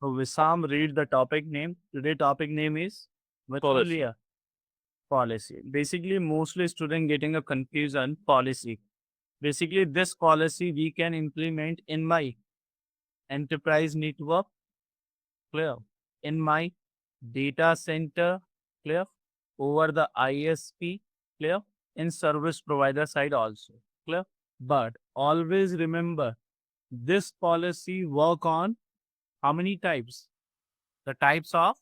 So Wissam, read the topic name. Today topic name is Policy. Virtual policy. Basically, mostly student getting a confusion policy. Basically, this policy we can implement in my enterprise network, clear, in my data center, clear, over the ISP, clear, in service provider side also, clear. But always remember, this policy work on how many types? The types of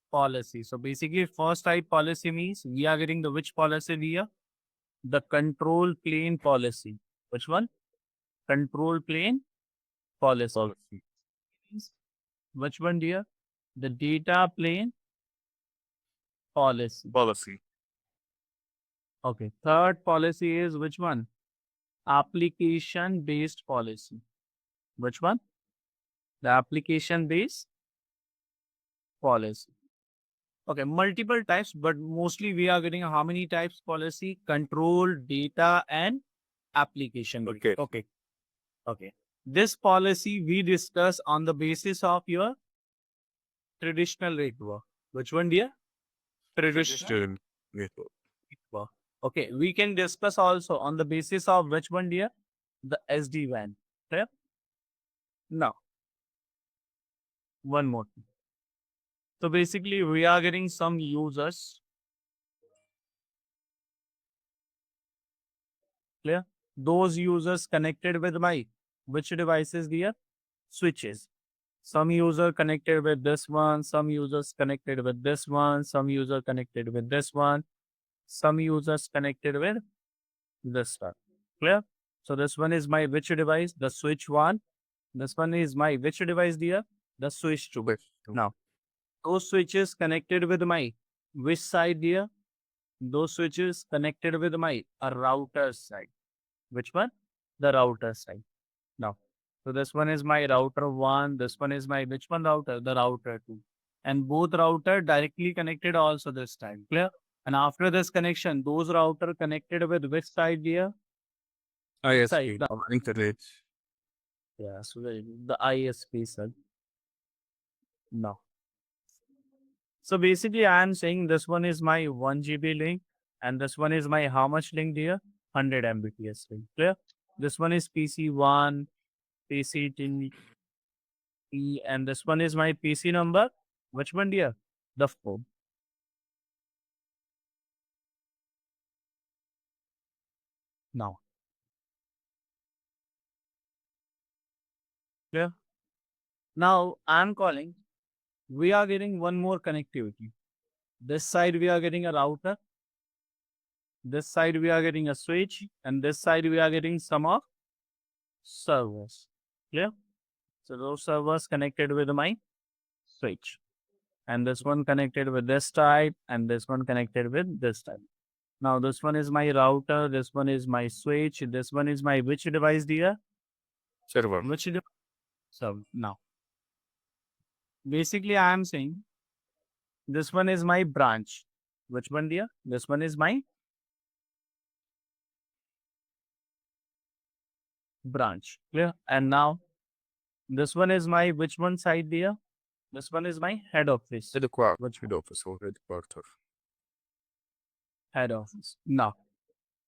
policy. So basically, first type policy means we are getting the which policy here? The control plane policy. Which one? Control plane policy. Policy. Means which one, dear? The data plane policy. Policy. Okay. Third policy is which one? Application based policy. Which one? The application based policy. Okay, multiple types, but mostly we are getting how many types policy? Control, data, and application. Okay. Okay. Okay. This policy we discuss on the basis of your traditional network. Which one, dear? Traditional Student network. network. Okay, we can discuss also on the basis of which one, dear? The SD-WAN. Clear? Now, one more thing. So basically, we are getting some users. Clear? Those users connected with my which devices, dear? Switches. Some user connected with this one, some users connected with this one, some user connected with this one, some users connected with this one. Clear? So this one is my which device? The switch one. This one is my which device, dear? The switch two. Wait. Now, those switches connected with my which side, dear? Those switches connected with my a router side. Which one? The router side. Now, so this one is my router one. This one is my which one router? The router two. And both router directly connected also this time. Clear? And after this connection, those router connected with which side, dear? Side. ISP. Internet. Yeah, so the ISP side. No. So basically, I am saying this one is my 1 GB link, and this one is my how much link, dear? 100 Mbps link. Clear? This one is PC1, PC2, and this one is my PC number. Which one, dear? The 4. Now, clear? Now, I'm calling. We are getting one more connectivity. This side, we are getting a router. This side, we are getting a switch. And this side, we are getting some of servers. Clear? So, those servers connected with my switch. And this one connected with this type. And this one connected with this type. Now, this one is my router. This one is my switch. This one is my which device, dear? Server. Which device? So, now, basically, I am saying this one is my branch. Which one, dear? This one is my branch. Clear? And now, this one is my which one side, dear? This one is my head office. Headquarter. Which Head office or headquarter. head office? Now,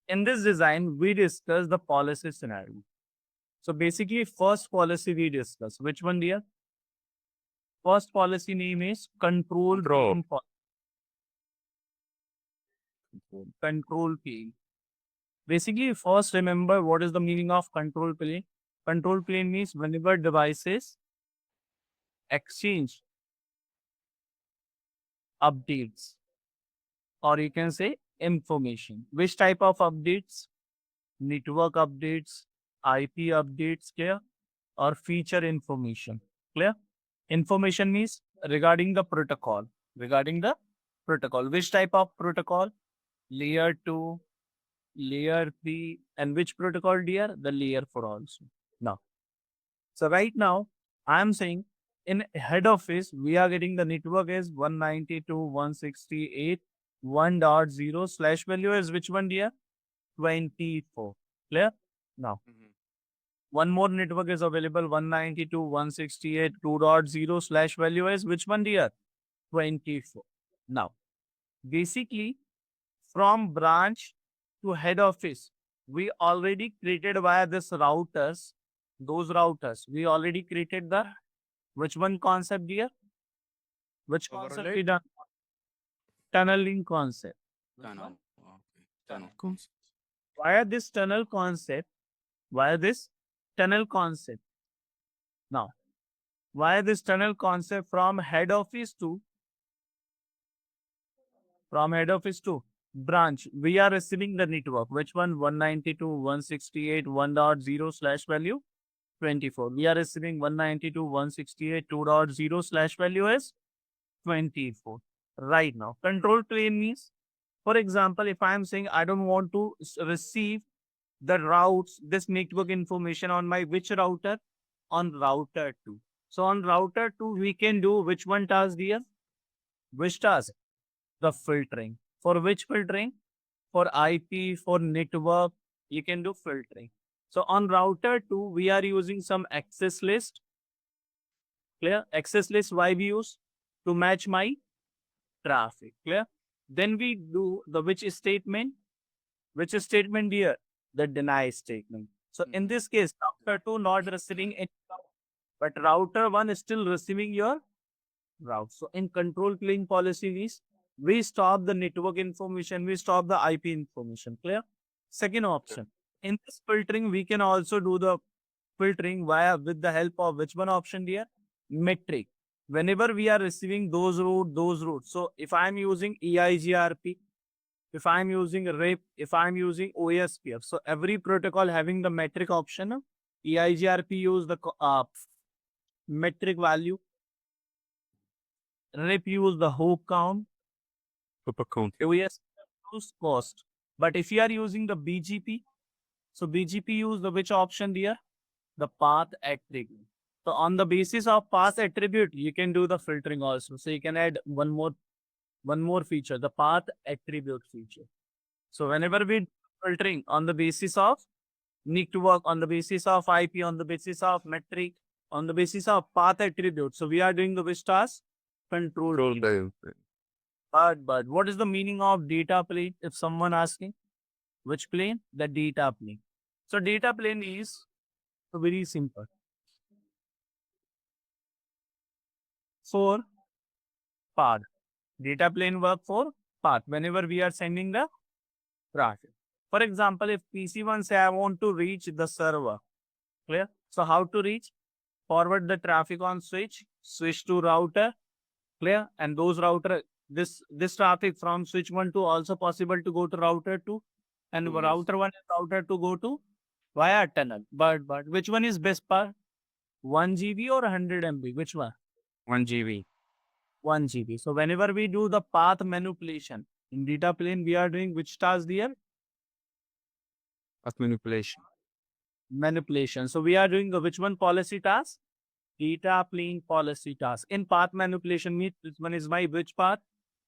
in this design, we discuss the policy scenario. So basically, first policy we discuss. Which one, dear? First policy name is control Control. plane control plane. Basically, first remember what is the meaning of control plane. Control plane means whenever devices exchange updates, or you can say information. Which type of updates? Network updates, IP updates, clear? Or feature information, clear? Information means regarding the protocol. Regarding the protocol. Which type of protocol? Layer 2, layer 3, and which protocol, dear? The layer 4 also. Now, so right now, I'm saying in head office, we are getting the network is 192.168.1.0 slash value is which one, dear? 24. Clear? Now, One more network is available, 192.168.2.0 / value is which one, dear? 24. Now, basically, from branch to head office, we already created via this routers, those routers. We already created the which one concept, dear? Which concept Overlay? we done? Tunneling concept. Tunnel. Okay. Tunnel. Via this tunnel concept, via this tunnel concept. Now, via this tunnel concept from head office to branch, we are receiving the network. Which one? 192.168.1.0 / value 24. We are receiving 192.168.2.0 / value is 24. Right now, control plane means, for example, if I am saying I don't want to receive the routes, this network information on my which router? On router 2. So on router 2, we can do which one task, dear? Which task? The filtering. For which filtering? For IP, for network, you can do filtering. So on router 2, we are using some access list. Clear? Access list, why we use? To match my traffic. Clear? Then we do the which statement? Which statement, dear? The deny statement. So in this case, router 2 not receiving any, but router 1 is still receiving your route. So in control plane policy, we stop the network information, we stop the IP information. Clear? Second option. In this filtering, we can also do the filtering via with the help of which one option, dear? Metric. Whenever we are receiving those routes. So if I'm using EIGRP, if I'm using RIP, if I'm using OSPF, so every protocol having the metric option. EIGRP use the metric value. RIP use the hop count. Super count. OSPF use cost. But if you are using the BGP, so BGP use the which option, dear? The path attribute. So on the basis of path attribute, you can do the filtering also. So you can add one more feature, the path attribute feature. So whenever we filtering on the basis of network, on the basis of IP, on the basis of metric, on the basis of path attribute. So we are doing the which task? Control. Control plane. dial. But what is the meaning of data plane? If someone asking, which plane? The data plane. So data plane is very simple. For path. Data plane work for path. Whenever we are sending the traffic. For example, if PC1 say I want to reach the server, clear? So how to reach? Forward the traffic on switch to router, clear? And those router, this traffic from switch 1 to also possible to go to router 2, and Yes. router 1 and router 2 go to via tunnel. But which one is best part? 1 GB or 100 MB? Which one? 1 GB. 1 GB. So whenever we do the path manipulation in data plane, we are doing which task, dear? Path manipulation. Manipulation. So we are doing the which one policy task? Data plane policy task. In path manipulation means this one is my which path?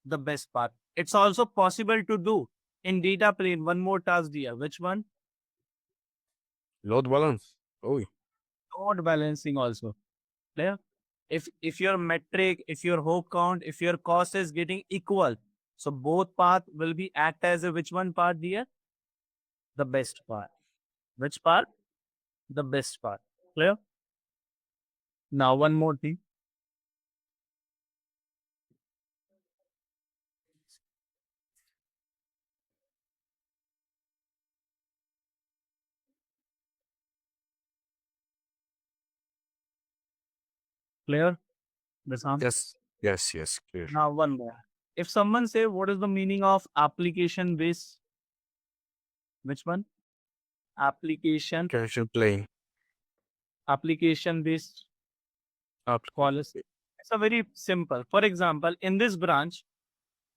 The best path. It's also possible to do in data plane one more task, dear. Which one? Load balance. Oh, Load balancing also. Clear? If your metric, if your hop count, if your cost is getting equal, so both path will be act as a which one part, dear? The best part. Which part? The best part. Clear? Now one more thing. Clear? Basant? yes. Yes. Clear. Now one more. If someone say what is the meaning of application based? Which one? Application Plane. based policy. It's a very simple. For example, in this branch,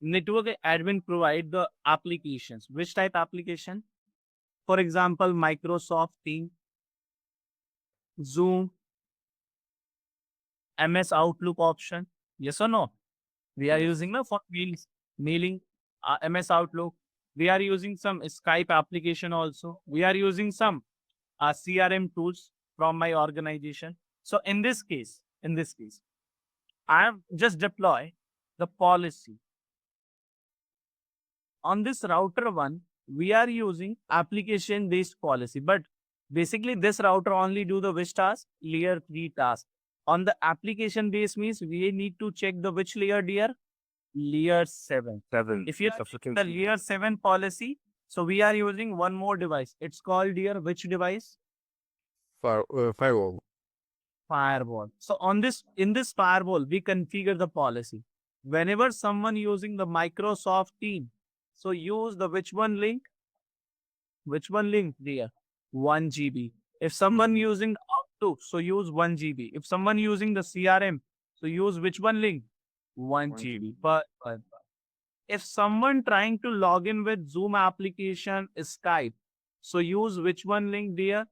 network admin provide the applications. Which type application? For example, Microsoft Teams, Zoom, MS Outlook option. Yes or no? We are Yes. using now for mailing, MS Outlook. We are using some Skype application also. We are using some CRM tools. from my organization. So in this case, I am just deploy the policy. On this router one, we are using application based policy, but basically this router only do the which task? Layer 3 task. On the application base means we need to check the which layer, dear? Layer 7. 7. If you take the layer 7 policy, so we are using one more device. It's called, dear, which device? Firewall. Firewall. So on this, in this firewall, we configure the policy. Whenever someone using the Microsoft Team, so use the which one link? Which one link, dear? 1 GB. If someone using Outlook, so use 1 GB. If someone using the CRM, so use which one link? 1 GB. But if someone trying to log in with Zoom application, Skype, so use which one link, dear?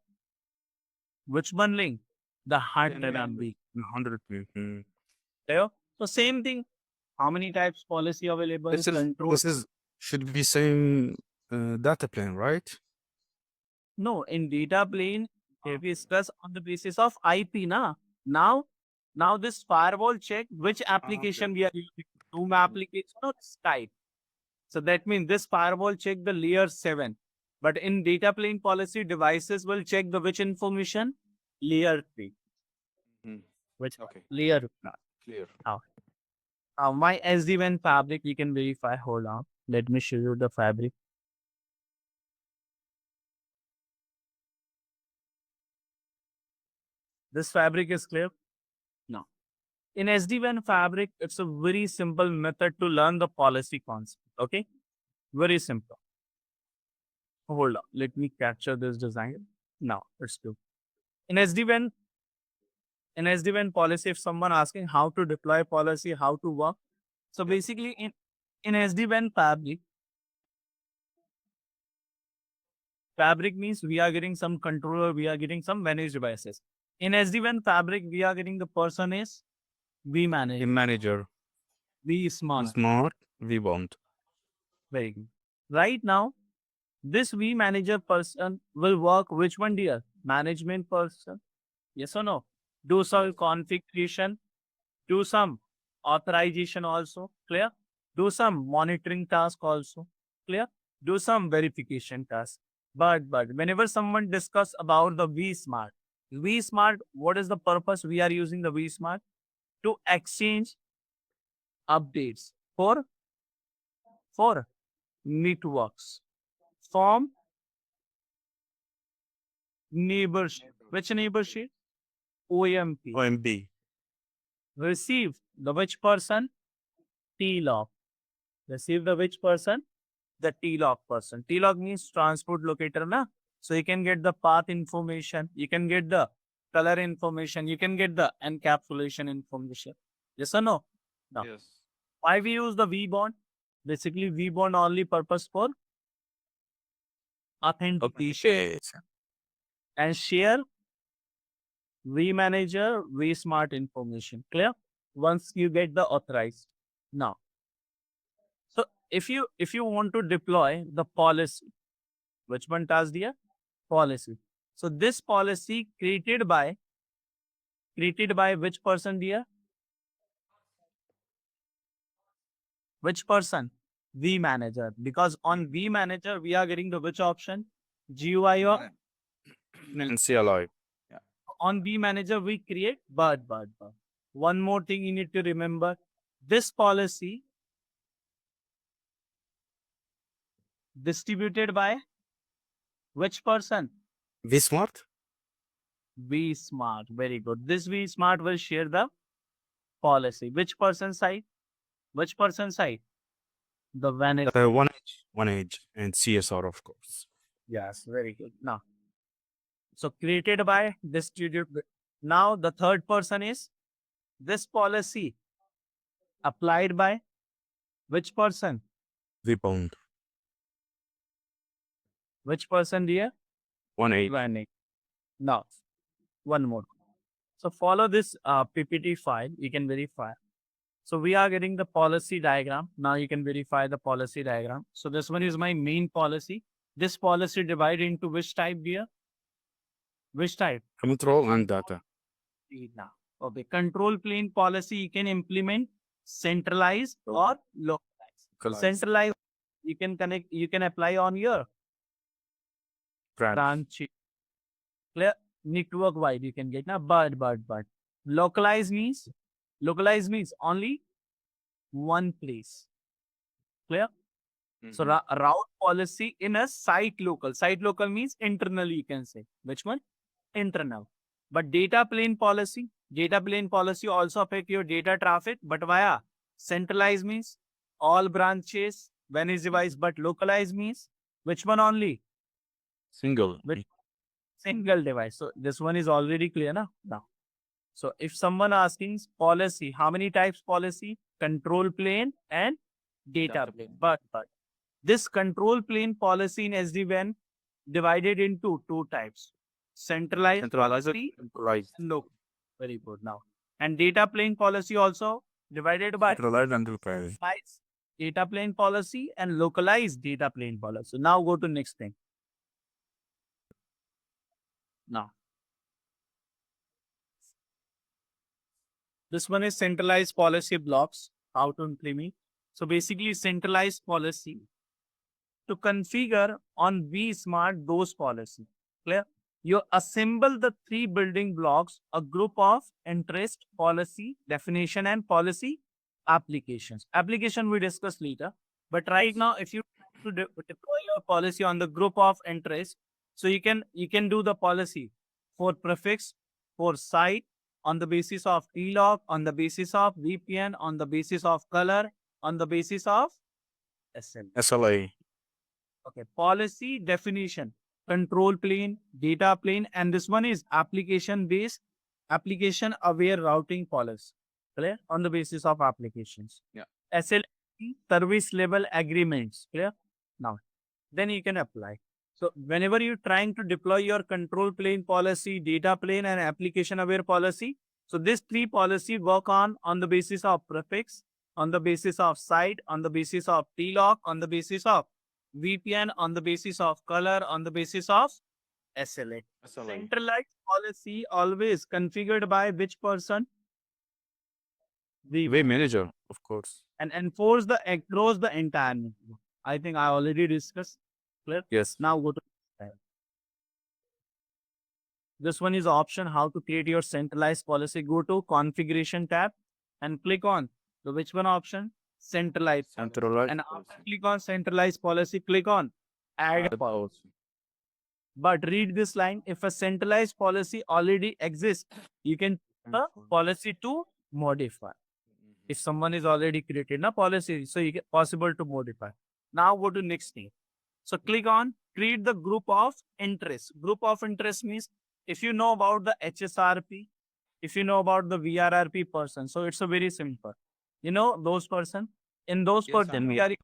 Which one link? The 100 MB. 100. There. So same thing. How many types policy available? This is should be same data plane, right? No, in data plane, if we discuss on the basis of IP, na. Now this firewall check which application we are using. Zoom application or Skype. So that means this firewall check the layer 7. But in data plane policy, devices will check the which information? Layer 3. Which Okay. layer? Clear. My SD-WAN fabric, you can verify. Hold on. Let me show you the fabric. This fabric is clear? No. In SD-WAN fabric, it's a very simple method to learn the policy concept. Okay? Very simple. Hold on. Let me capture this design. Now, let's do. In SD-WAN policy, if someone asking how to deploy policy, how to work. So basically in SD-WAN fabric means we are getting some controller, we are getting some managed devices. In SD-WAN fabric, we are getting the person is vManager, Manager. vSmart. Smart. vBond. Very good. Right now, this vManager person will work which one, dear? Management person. Yes or no? Do some configuration, do some authorization also. Clear? Do some monitoring task also. Clear? Do some verification task. But whenever someone discuss about the vSmart, what is the purpose we are using the vSmart? To exchange updates for networks from neighborship. Which neighborship? OMP. OMB. Receive the which person? TLOG. Receive the which person? The TLOG person. TLOG means transport locator, na? So you can get the path information, you can get the color information, you can get the encapsulation information. Yes or no? No. Yes. Why we use the vBond? Basically, vBond only purpose for authentication and share vManager, vSmart information. Clear? Once you get the authorized. Now, so if you want to deploy the policy, which one task, dear? Policy. So this policy created by which person, dear? Which person? vManager. Because on vManager we are getting the which option? GUI or And CLI. on vManager we create but one more thing you need to remember. This policy distributed by which person? vSmart. vSmart. Very good. This vSmart will share the policy. Which person side? Which person side? The vanity. 1Edge and CSR, of course. Yes, very good. Now, so created by distributed. Now the third person is this policy applied by which person? vBond. Which person, dear? 1Edge. Vanity. Now, one more. So follow this PPT file. You can verify. So we are getting the policy diagram. Now you can verify the policy diagram. So this one is my main policy. This policy divided into which type, dear? Which type? Control and data. Now, okay. Control plane policy you can implement centralized or localized. Localized. Centralized you can connect, you can apply on your branch. Clear? Network wide you can get now, but localized means only one place. Clear? So route policy in a site local. Site local means internally you can say. Which one? Internal. But data plane policy also affect your data traffic, but via centralized means all branches when is device, but localized means which one only? Single. Which single device. So this one is already clear now. So if someone asking policy, how many types policy? Control plane and data plane. But this control plane policy in SD-WAN divided into two types. Centralized policy Right. and local. Very good now. And data plane policy also divided by Centralized and localized. localized data plane policy and localized data plane policy. Now go to next thing. Now, this one is centralized policy blocks, how to implement. So basically centralized policy to configure on vSmart those policy. Clear? You assemble the three building blocks, a group of interest, policy, definition, and policy applications. Application we discuss later. But right now, if you to deploy your policy on the group of interest, so you can do the policy for prefix, for site, on the basis of TLOC, on the basis of VPN, on the basis of color, on the basis of SL. SLA. Okay, policy definition, control plane, data plane, and this one is application based, application aware routing policy. Clear? On the basis of applications. Yeah. SLA, service level agreements. Clear? Now, then you can apply. So whenever you're trying to deploy your control plane policy, data plane, and application aware policy, so these three policy work on the basis of prefix, on the basis of site, on the basis of TLOC, on the basis of VPN, on the basis of color, on the basis of SLA. Centralized policy always configured by which person? The Way manager, of course. and enforce the across the entire network. I think I already discussed. Clear? Yes. Now go to this one is option how to create your centralized policy. Go to configuration tab and click on the which one option? Centralized. Centralized. And after click on centralized policy, click on add policy. But read this line. If a centralized policy already exists, you can a policy to modify. If someone is already created a policy, so you get possible to modify. Now go to next thing. So click on create the group of interest. Group of interest means if you know about the HSRP, if you know about the VRRP person, so it's a very simple. You know those person. In those Yes, I person, know. we are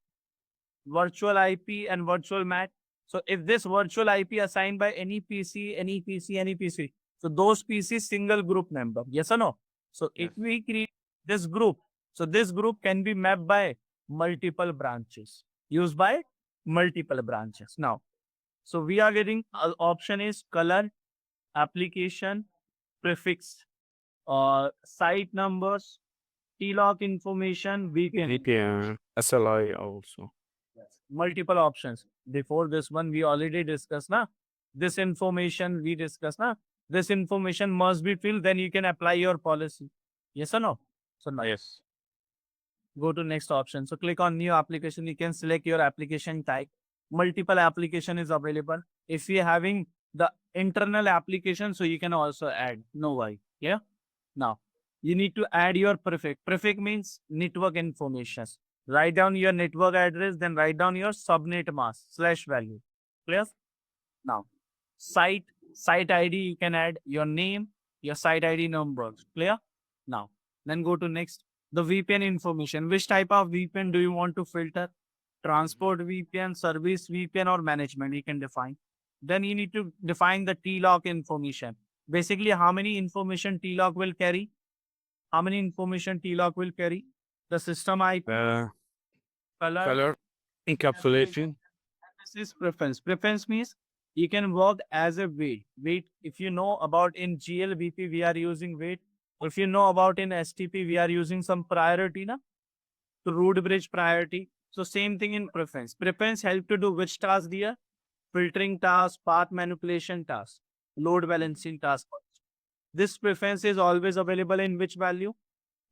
virtual IP and virtual MAC. So if this virtual IP assigned by any PC, so those PC single group member, yes or no? So if Yes. we create this group, so this group can be mapped by multiple branches, used by multiple branches. Now, so we are getting option is color, application, prefix, site numbers, TLOC information, we can VPN, SLI also. multiple options. Before this one, we already discussed, na? This information we discussed, na? This information must be filled, then you can apply your policy. Yes or no? So now Yes. go to next option. So click on new application. You can select your application type. Multiple application is available. If you're having the internal application, so you can also add. No worry. Yeah. Now you need to add your prefix. Prefix means network information. Write down your network address, then write down your subnet mask /value. Clear? Now, site ID, you can add your name, your site ID number. Clear? Now, then go to next. The VPN information. Which type of VPN do you want to filter? Transport VPN, service VPN, or management? You can define. Then you need to define the TLOC information. Basically, how many information TLOC will carry? How many information TLOC will carry? The system IP, color, Color, encapsulation. this is preference. Preference means You can work as a wait. Wait, if you know about in GLBP, we are using wait. If you know about in STP, we are using some priority, na? So root bridge priority. So same thing in preference. Preference help to do which task here? Filtering task, path manipulation task, load balancing task. This preference is always available in which value?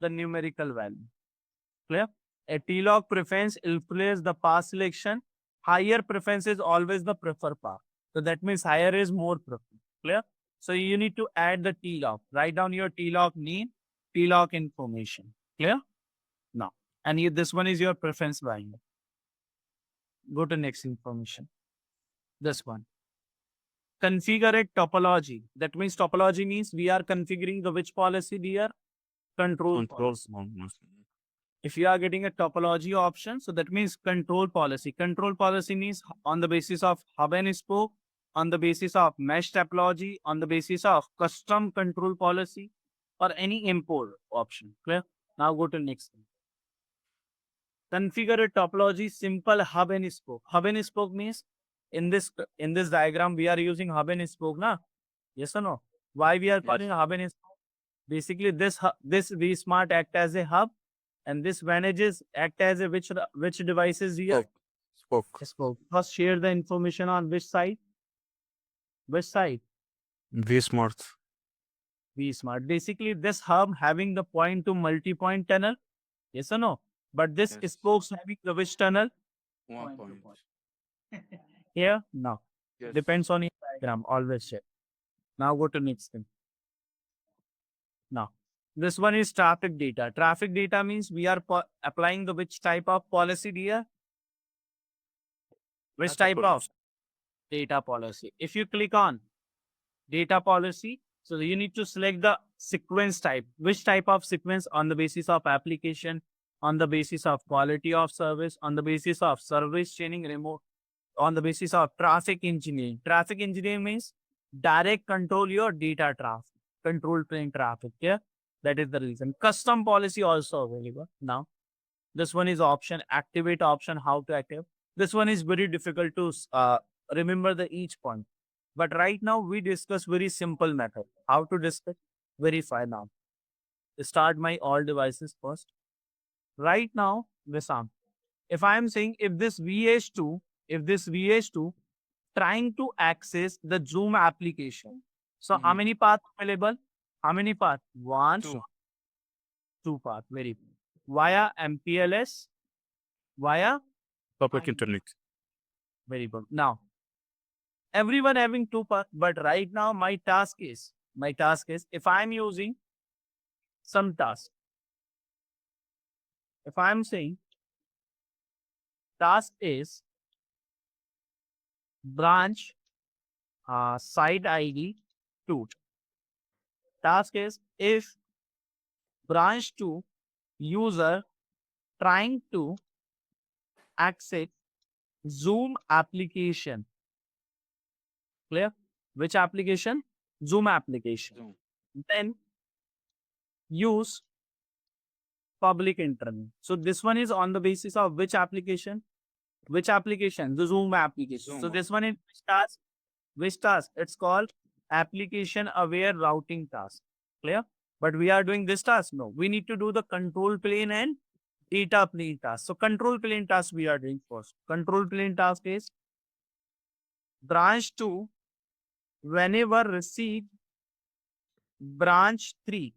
The numerical value. Clear? A T-log preference influences the path selection. Higher preference is always the prefer path. So that means higher is more preference. Clear? So you need to add the T-log. Write down your T-log name, T-log information. Clear? Now, and this one is your preference value. Go to next information. This one. Configure a topology. That means topology means we are configuring the which policy here? Control policy. If you are getting a topology option, so that means control policy. Control policy means on the basis of hub and spoke, on the basis of mesh topology, on the basis of custom control policy, or any import option. Clear? Now go to next one. Configure a topology, simple hub and spoke. Hub and spoke means in this diagram we are using hub and spoke, na? Yes or no? Why we are calling hub and spoke? Basically, this vSmart act as a hub, and this manages act as a which devices here? Spoke. Spoke. First, share the information on which side? Which side? vSmart. vSmart. Basically, this hub having the point to multi-point tunnel. Yes or no? But this Yes. spokes having the which tunnel? 1 Point to point. Here? No. Yes. Depends on your diagram. Always check. Now go to next thing. Now, this one is traffic data. Traffic data means we are applying the which type of policy here? Which Data type of policy. data policy? If you click on data policy, so you need to select the sequence type. Which type of sequence? On the basis of application, on the basis of quality of service, on the basis of service chaining remote, on the basis of traffic engineering. Traffic engineering means direct control your data traffic, control plane traffic. Yeah, that is the reason. Custom policy also available now. This one is option, activate option, how to active. This one is very difficult to remember the each point. But right now we discuss very simple method. How to discuss? Verify now. Start my all devices first. Right now, Visham, if I am saying if this VH2 trying to access the Zoom application. So how Mhm. many paths available? How many paths? One, Two. two paths. Very good. Via MPLS, via Public internet. very good. Now, everyone having two paths, but right now my task is if I'm using some task, if I'm saying task is branch site ID 2. Task is if branch 2 user trying to access Zoom application. Clear? Which application? Zoom application. Zoom. Then use public internet. So this one is on the basis of which application? Which application? The Zoom application. So Zoom. this one is which task? Which task? It's called application aware routing task. Clear? But we are doing this task? No. We need to do the control plane and data plane task. So control plane task we are doing first. Control plane task is branch 2 whenever receive branch 3.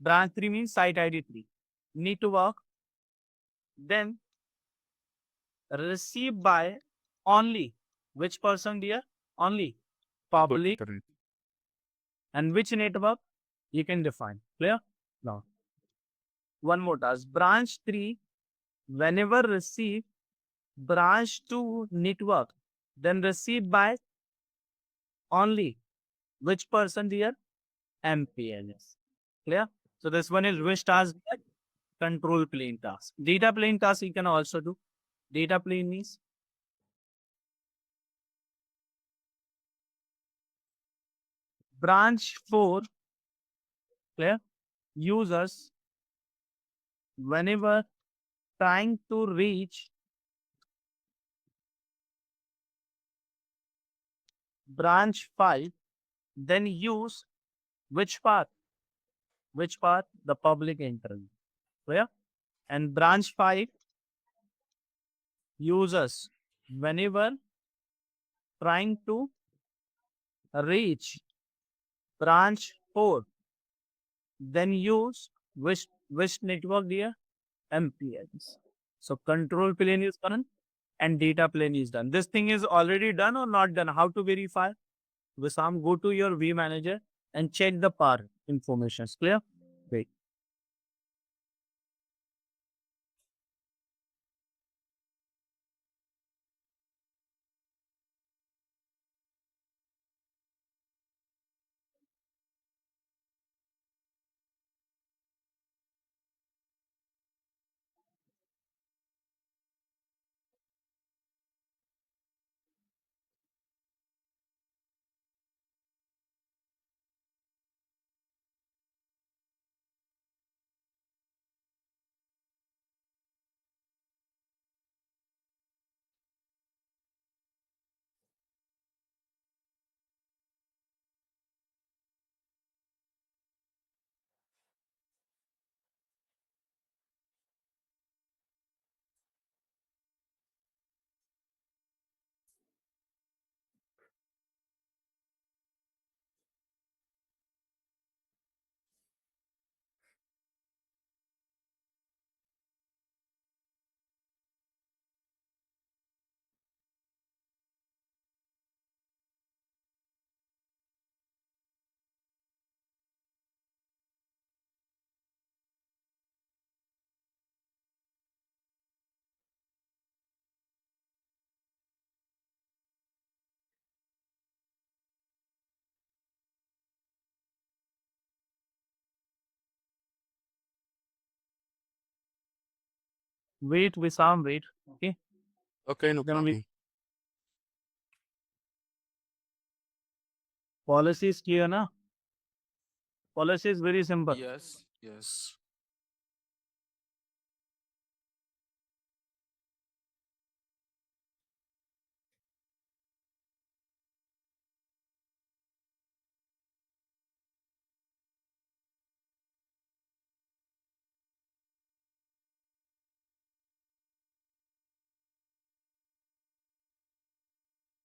Branch 3 means site ID 3. Need to work. Then received by only which person dear? Only public internet. and which network you can define. Clear? Now, one more task. Branch 3 whenever receive branch 2 network, then received by only which person dear? MPLS. Clear? So this one is which task? Control plane task. Data plane task you can also do. Data plane means branch 4, clear? Users whenever trying to reach branch 5, then use which path? Which path? The public entrance. Clear? And branch 5 uses whenever trying to reach branch 4, then use which network there? MPLs. So control plane is done and data plane is done. This thing is already done or not done? How to verify? Wissam, go to your vManager and check the par information. Clear? Wait. Wait, Wissam, wait. Okay. Okay, no Gonna be problem. policy is clear, na? Policy is very simple. Yes, yes.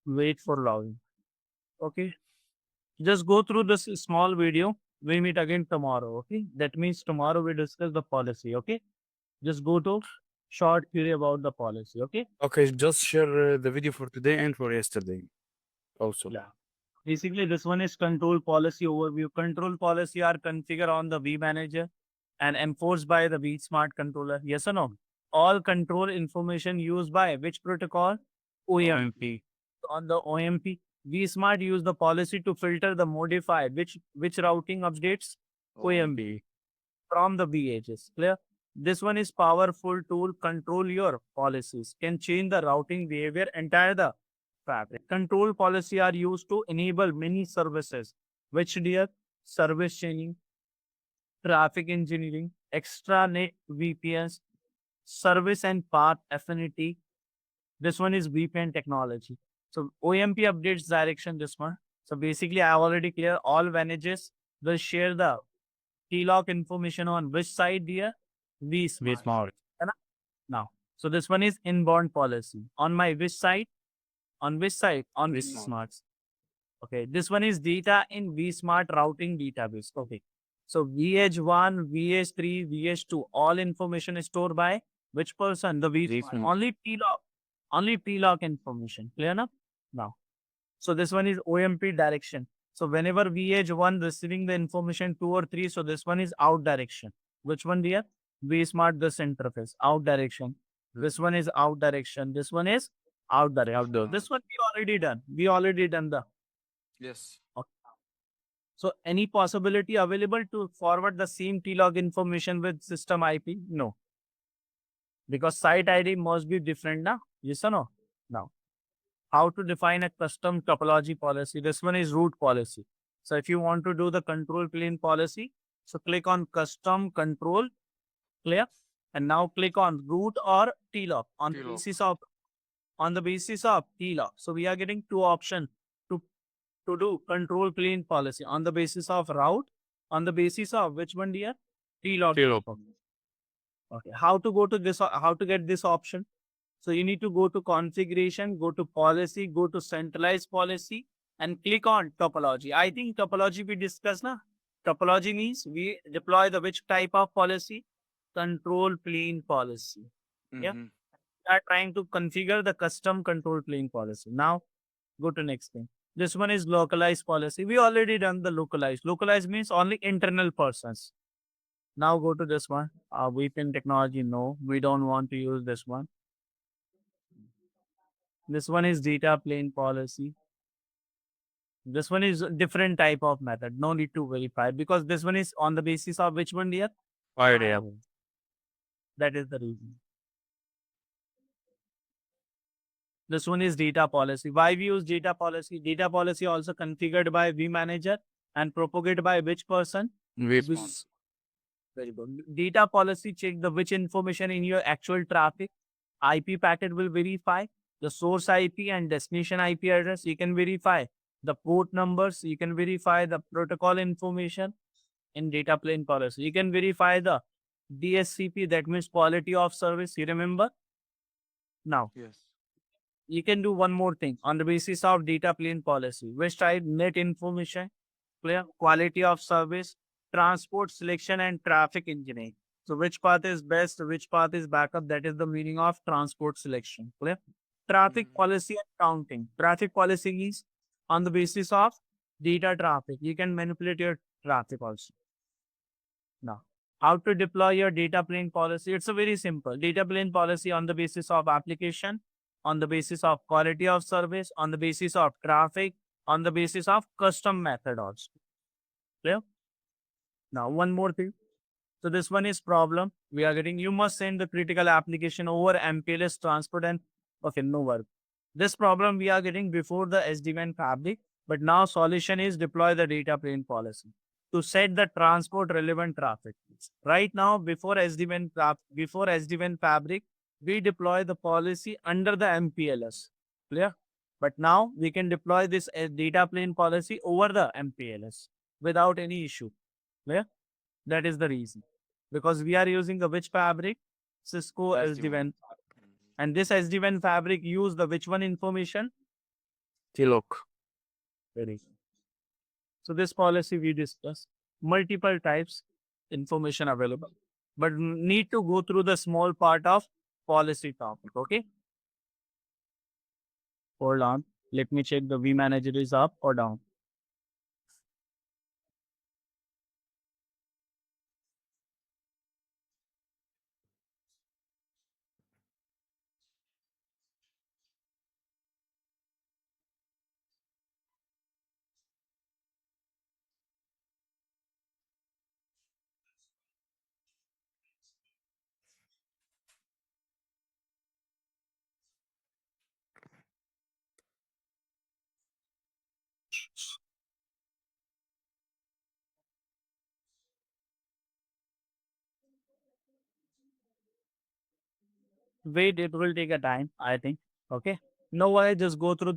Wait for login. Okay. Just go through this small video. We meet again tomorrow. Okay. That means tomorrow we discuss the policy. Okay. Just go to short query about the policy. Okay. Okay, just share the video for today and for yesterday also. Yeah. Basically, this one is control policy overview. Control policy are configured on the vManager and enforced by the vSmart controller. Yes or no? All control information used by which protocol? OMP. On the OMP, vSmart use the policy to filter the modify which routing updates? OMP from the BHS. Clear? This one is powerful tool. Control your policies. Can change the routing behavior entire the fabric. Control policy are used to enable many services, which dear service chaining, traffic engineering, extranet VPNs, service and path affinity. This one is VPN technology. So OMP updates direction. This one. So basically, I already clear all manages will share the TLOC information on which side dear vSmart. है ना? Now, so this one is inbound policy. On my which side? On which side? On vSmart. vSmart. Okay, this one is data in vSmart routing database. Okay, so VH1, VH3, VH2, all information is stored by which person? The vSmart. vSmart. Only TLOC information. Clear enough? Now, so this one is OMP direction. So whenever VH1 receiving the information 2 or 3, so this one is out direction. Which one dear? vSmart this interface, out direction. This one is out direction. This one is out direction. Outdoor. This one we already done. We already done the. Yes. Okay. So any possibility available to forward the same TLOG information with system IP? No. Because site ID must be different now. Yes or no? Now, how to define a custom topology policy? This one is root policy. So if you want to do the control plane policy, so click on custom control, clear? And now click on root or TLOG on the TLOG. basis of TLOG. So we are getting two options to to do control plane policy on the basis of route, on the basis of which one, dear? T-log. T-log. Okay. How to go to this? How to get this option? So you need to go to configuration, go to policy, go to centralized policy, and click on topology. I think topology we discussed, na? Topology means we deploy the which type of policy? Control plane policy. Yeah. Mhm. We are trying to configure the custom control plane policy. Now go to next thing. This one is localized policy. We already done the localized. Localized means only internal persons. Now go to this one. VPN technology. No, we don't want to use this one. This one is data plane policy. This one is a different type of method. No need to verify because this one is on the basis of which one, dear? Firewall. That is the reason. This one is data policy. Why we use data policy? Data policy also configured by vManager and propagated by which person? Response. Very good. Data policy check the which information in your actual traffic. IP packet will verify the source IP and destination IP address. You can verify the port numbers. You can verify the protocol information in data plane policy. You can verify the DSCP, that means quality of service. You remember? Now, Yes. you can do one more thing on the basis of data plane policy, which type net information, clear, quality of service, transport selection, and traffic engineering. So which path is best, which path is backup? That is the meaning of transport selection. Clear? Traffic Mhm. policy and counting. Traffic policy is on the basis of data traffic. You can manipulate your traffic also. Now, how to deploy your data plane policy? It's a very simple data plane policy on the basis of application, on the basis of quality of service, on the basis of traffic, on the basis of custom method also. Clear? Now, one more thing. So this one is problem. We are getting, you must send the critical application over MPLS transport and okay, no work. This problem we are getting before the SD-WAN fabric, but now solution is deploy the data plane policy to set the transport relevant traffic. Right now, before SD-WAN fabric, we deploy the policy under the MPLS. Clear? But now we can deploy this data plane policy over the MPLS without any issue. Clear? That is the reason. Because we are using the which fabric? Cisco SD-WAN. And this SD-WAN fabric use the which one information? T-log. Very. So this policy we discussed. Multiple types information available. But need to go through the small part of policy topic. Okay. Hold on. Let me check the vManager is up or down. Wait, it will take a time, I think. Okay. No worry, just go through